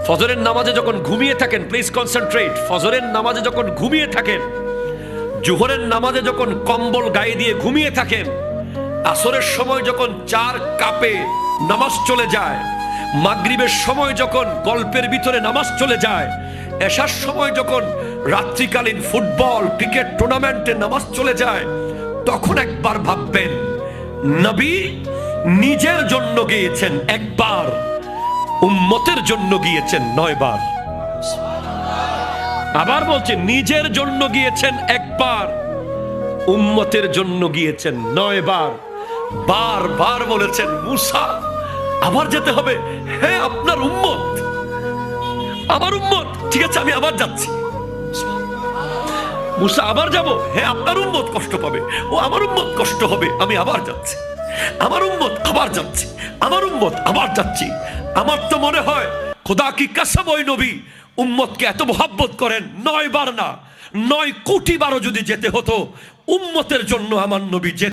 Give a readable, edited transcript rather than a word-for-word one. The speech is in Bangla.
ফজরের নামাজে যখন ঘুমিয়ে থাকেন, প্লিজ কনসেন্ট্রেট, ফজরের নামাজে যখন ঘুমিয়ে থাকেন, জোহরের নামাজে যখন কম্বল গায়ে দিয়ে ঘুমিয়ে থাকেন, আসরের সময় যখন 4 কাপে নামাজ চলে যায়, মাগরিবের সময় যখন গল্পের ভিতরে নামাজ চলে যায়, এশার সময় যখন রাত্রিকালীন ফুটবল ক্রিকেট টুর্নামেন্টে নামাজ চলে যায়, তখন একবার ভাববেন নবী নিজের জন্য গিয়েছেন একবার, উম্মতের জন্য গিয়েছেন 9 বার। আবার বলছে নিজের জন্য গিয়েছেন একবার, উম্মতের জন্য গিয়েছেন 9 বার। বারবার বলেছেন মুসা আবার যেতে হবে, হ্যাঁ আপনার উম্মত, আমার উম্মত, ঠিক আছে আমি আবার যাচ্ছি। মুসা আবার যাব, হ্যাঁ আপনার উম্মত কষ্ট পাবে, ও আমার উম্মত কষ্ট হবে, আমি আবার যাচ্ছি, আমার উম্মত আবার যাচ্ছি, আমার উম্মত আবার যাচ্ছি। আমার তো মনে হয় খোদা কি কসম ওই নবী উম্মতকে এত মোহাব্বত করেন, 9 বার না 9 কোটি বারও যদি যেতে হতো উম্মতের জন্য আমার নবী যেতেন।